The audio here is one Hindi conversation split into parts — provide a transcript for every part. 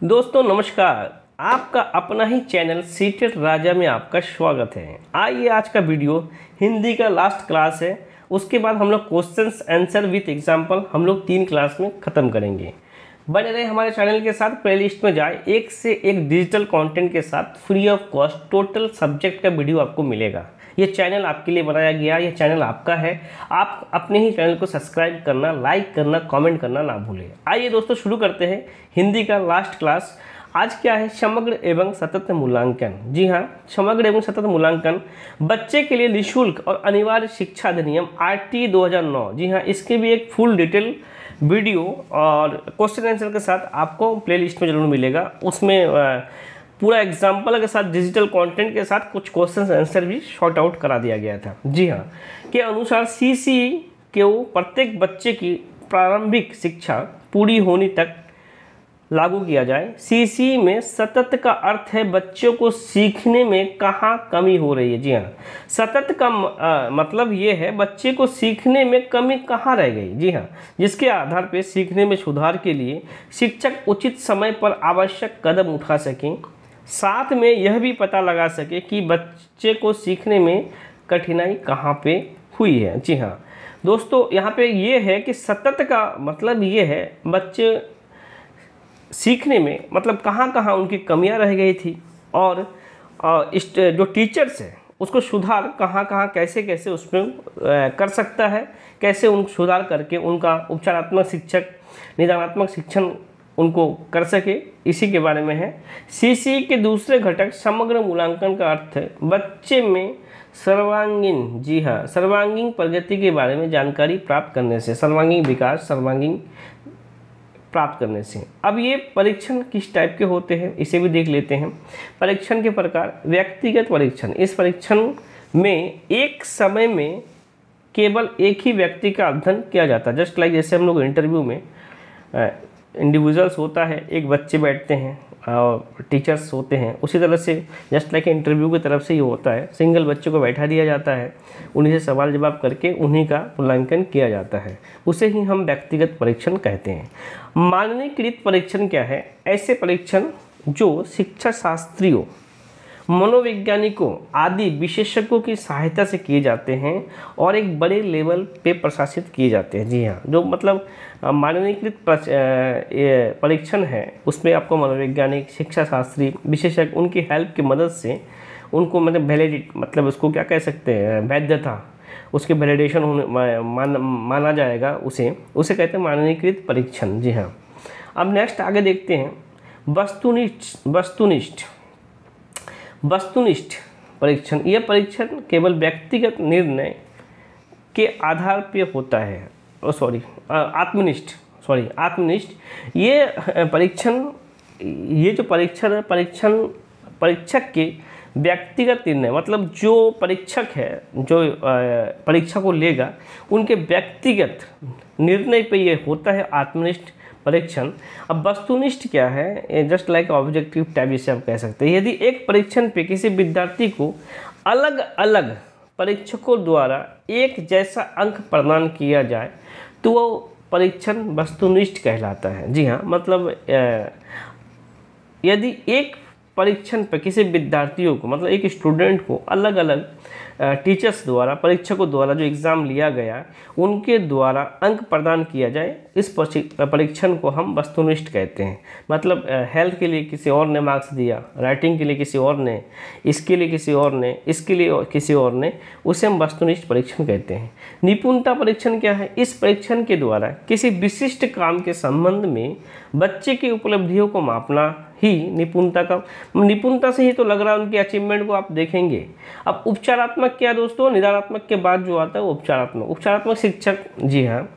दोस्तों नमस्कार। आपका अपना ही चैनल सीटेट राजा में आपका स्वागत है। आइए आज का वीडियो हिंदी का लास्ट क्लास है। उसके बाद हम लोग क्वेश्चंस आंसर विथ एग्जांपल हम लोग 3 क्लास में ख़त्म करेंगे। बने रहे हमारे चैनल के साथ, प्लेलिस्ट में जाए, एक से एक डिजिटल कंटेंट के साथ free of cost total subject का वीडियो आपको मिलेगा। ये चैनल आपके लिए बनाया गया, ये चैनल आपका है। आप अपने ही चैनल को सब्सक्राइब करना, लाइक करना, कमेंट करना ना भूलें। आइए दोस्तों शुरू करते हैं हिंदी का लास्ट क्लास। आज क्या है? समग्र एवं सतत मूल्यांकन। जी हाँ, समग्र एवं सतत मूल्यांकन बच्चे के लिए निःशुल्क और अनिवार्य शिक्षा अधिनियम RT 2009। जी हाँ, इसके भी एक फुल डिटेल वीडियो और क्वेश्चन आंसर के साथ आपको प्लेलिस्ट में जरूर मिलेगा। उसमें पूरा एग्जाम्पल के साथ, डिजिटल कंटेंट के साथ कुछ क्वेश्चन आंसर भी शॉर्ट आउट करा दिया गया था। जी हाँ, के अनुसार CC को प्रत्येक बच्चे की प्रारंभिक शिक्षा पूरी होने तक लागू किया जाए। CC में सतत का अर्थ है बच्चों को सीखने में कहाँ कमी हो रही है। जी हाँ, सतत का मतलब ये है बच्चे को सीखने में कमी कहाँ रह गई। जी हाँ, जिसके आधार पर सीखने में सुधार के लिए शिक्षक उचित समय पर आवश्यक कदम उठा सकें, साथ में यह भी पता लगा सके कि बच्चे को सीखने में कठिनाई कहाँ पे हुई है। जी हाँ दोस्तों, यहाँ पे ये है कि सतत का मतलब ये है बच्चे सीखने में मतलब कहाँ कहाँ उनकी कमियाँ रह गई थी, और जो टीचर्स है उसको सुधार कहाँ कहाँ कैसे कैसे उसमें कर सकता है, कैसे उन सुधार करके उनका उपचारात्मक शिक्षक निदानात्मक शिक्षण उनको कर सके, इसी के बारे में है। CC के दूसरे घटक समग्र मूल्यांकन का अर्थ है बच्चे में सर्वांगीण, जी हाँ, सर्वांगीण प्रगति के बारे में जानकारी प्राप्त करने से, सर्वांगीण विकास, सर्वांगीण प्राप्त करने से। अब ये परीक्षण किस टाइप के होते हैं इसे भी देख लेते हैं। परीक्षण के प्रकार। व्यक्तिगत परीक्षण। इस परीक्षण में एक समय में केवल एक ही व्यक्ति का अध्ययन किया जाता है। जस्ट लाइक जैसे हम लोग इंटरव्यू में इंडिविजुअल्स होता है, एक बच्चे बैठते हैं और टीचर्स होते हैं, उसी तरह से जस्ट लाइक इंटरव्यू की तरफ से ही होता है। सिंगल बच्चे को बैठा दिया जाता है, उन्हीं से सवाल जवाब करके उन्हीं का मूल्यांकन किया जाता है, उसे ही हम व्यक्तिगत परीक्षण कहते हैं। मानकीकृत परीक्षण क्या है? ऐसे परीक्षण जो शिक्षा शास्त्रियों, मनोवैज्ञानिकों आदि विशेषज्ञों की सहायता से किए जाते हैं और एक बड़े लेवल पे प्रशासित किए जाते हैं। जी हाँ, जो मतलब मानकीकृत परीक्षण है उसमें आपको मनोवैज्ञानिक, शिक्षा शास्त्री, विशेषज्ञ उनकी हेल्प की मदद से उनको मतलब वैलिडिटी, मतलब उसको क्या कह सकते हैं, वैधता, उसके वैलिडेशन माना जाएगा, उसे कहते हैं मानकीकृत परीक्षण। जी हाँ, अब नेक्स्ट आगे देखते हैं वस्तुनिष्ठ परीक्षण। यह परीक्षण केवल व्यक्तिगत निर्णय के आधार पर होता है। आत्मनिष्ठ ये जो परीक्षक के व्यक्तिगत निर्णय, मतलब जो परीक्षक है, जो परीक्षा को लेगा, उनके व्यक्तिगत निर्णय पे ये होता है आत्मनिष्ठ परीक्षण। अब वस्तुनिष्ठ क्या है? जस्ट लाइक ऑब्जेक्टिव टाइप जिसे आप कह सकते हैं। यदि एक परीक्षण पे किसी विद्यार्थी को अलग अलग परीक्षकों द्वारा एक जैसा अंक प्रदान किया जाए तो वो परीक्षण वस्तुनिष्ठ कहलाता है। जी हाँ, मतलब यदि एक परीक्षण पर किसी विद्यार्थियों को, मतलब एक स्टूडेंट को अलग अलग टीचर्स द्वारा, परीक्षकों द्वारा जो एग्ज़ाम लिया गया उनके द्वारा अंक प्रदान किया जाए, इस परीक्षण को हम वस्तुनिष्ठ कहते हैं। मतलब हेल्थ के लिए किसी और ने मार्क्स दिया, राइटिंग के लिए किसी और ने, इसके लिए किसी और ने, इसके लिए किसी और ने, उसे हम वस्तुनिष्ठ परीक्षण कहते हैं। निपुणता परीक्षण क्या है? इस परीक्षण के द्वारा किसी विशिष्ट काम के संबंध में बच्चे की उपलब्धियों को मापना ही निपुणता से ही तो लग रहा है उनकी अचीवमेंट को आप देखेंगे। अब उपचारात्मक क्या दोस्तों? निदानात्मक के बाद जो आता है वो उपचारात्मक शिक्षक। जी हाँ,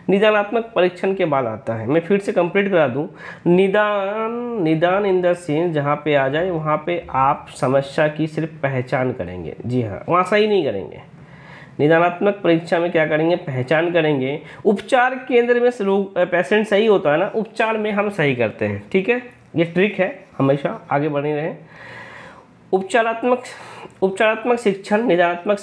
निदानात्मक परीक्षण के बाद आता है। मैं फिर से कंप्लीट करा दूं। निदान इन द सेंस जहाँ पे आ जाए वहाँ पे आप समस्या की सिर्फ पहचान करेंगे। जी हाँ, वहाँ सही नहीं करेंगे। निदानात्मक परीक्षा में क्या करेंगे? पहचान करेंगे। उपचार केंद्र में पेशेंट सही होता है ना, उपचार में हम सही करते हैं। ठीक है, ये ट्रिक है, हमेशा आगे बढ़े रहें। उपचारात्मक शिक्षण निदानात्मक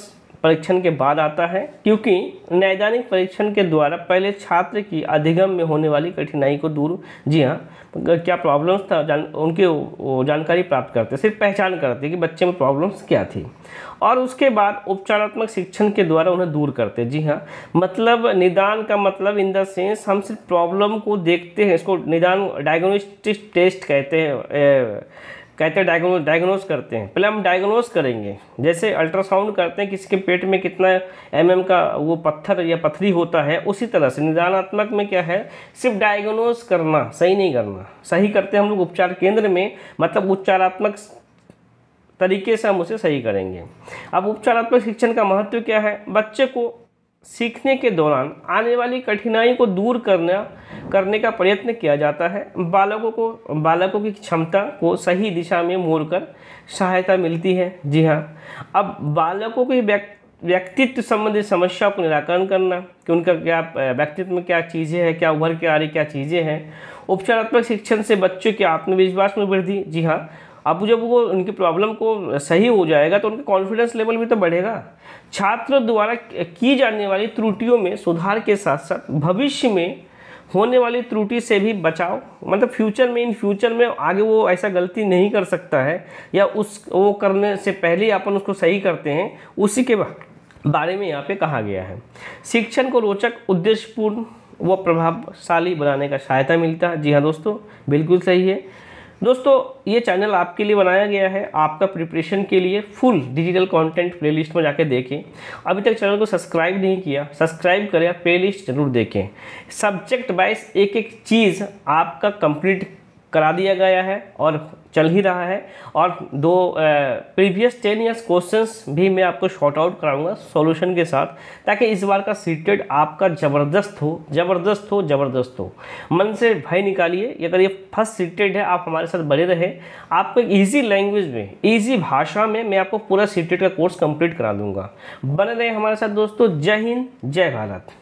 परीक्षण के बाद आता है, क्योंकि नैदानिक परीक्षण के द्वारा पहले छात्र की अधिगम में होने वाली कठिनाई को दूर, जी हाँ, क्या प्रॉब्लम्स था उनके जानकारी प्राप्त करते, सिर्फ पहचान करते कि बच्चे में प्रॉब्लम्स क्या थी, और उसके बाद उपचारात्मक शिक्षण के द्वारा उन्हें दूर करते। जी हाँ, मतलब निदान का मतलब इन द सेंस हम सिर्फ प्रॉब्लम को देखते हैं, इसको निदान डायग्नोस्टिक टेस्ट कहते हैं, डायग्नोज करते हैं। पहले हम डायग्नोज करेंगे, जैसे अल्ट्रासाउंड करते हैं किसी के पेट में कितना mm का वो पत्थर या पथरी होता है, उसी तरह से निदानात्मक में क्या है, सिर्फ डायग्नोज करना, सही नहीं करना। सही करते हैं हम लोग उपचार केंद्र में, मतलब उपचारात्मक तरीके से हम उसे सही करेंगे। अब उपचारात्मक शिक्षण का महत्व क्या है, बच्चे को सीखने के दौरान आने वाली कठिनाई को दूर करने का प्रयत्न किया जाता है। बालकों की क्षमता को सही दिशा में मोड़कर सहायता मिलती है। जी हाँ, अब बालकों की व्यक्तित्व संबंधी समस्या को निराकरण करना कि उनका क्या व्यक्तित्व में क्या चीज़ें हैं, क्या उभर के आ रही क्या चीज़ें हैं। उपचारात्मक शिक्षण से बच्चों के आत्मविश्वास में वृद्धि। जी हाँ, अब जब वो उनकी प्रॉब्लम को सही हो जाएगा तो उनका कॉन्फिडेंस लेवल भी तो बढ़ेगा। छात्र द्वारा की जाने वाली त्रुटियों में सुधार के साथ साथ भविष्य में होने वाली त्रुटि से भी बचाव, मतलब इन फ्यूचर में आगे वो ऐसा गलती नहीं कर सकता है, या वो करने से पहले अपन उसको सही करते हैं, उसी के बारे में यहाँ पे कहा गया है। शिक्षण को रोचक, उद्देश्यपूर्ण व प्रभावशाली बनाने का सहायता मिलता है। जी हाँ दोस्तों, बिल्कुल सही है दोस्तों, ये चैनल आपके लिए बनाया गया है, आपका प्रिपरेशन के लिए। फुल डिजिटल कंटेंट प्लेलिस्ट में जाके देखें। अभी तक चैनल को सब्सक्राइब नहीं किया, सब्सक्राइब करें, प्लेलिस्ट जरूर देखें। सब्जेक्ट वाइज एक चीज़ आपका कंप्लीट करा दिया गया है और चल ही रहा है, और प्रीवियस 10 ईयर्स क्वेश्चंस भी मैं आपको शॉर्ट आउट कराऊंगा सॉल्यूशन के साथ, ताकि इस बार का सीटेड आपका ज़बरदस्त हो। मन से भय निकालिए, अगर ये फर्स्ट सीटेड है, आप हमारे साथ बने रहे, आपको ईजी लैंग्वेज में, ईजी भाषा में मैं आपको पूरा सीटेड का कोर्स कंप्लीट करा दूंगा। बने रहे हमारे साथ दोस्तों। जय हिंद, जय भारत।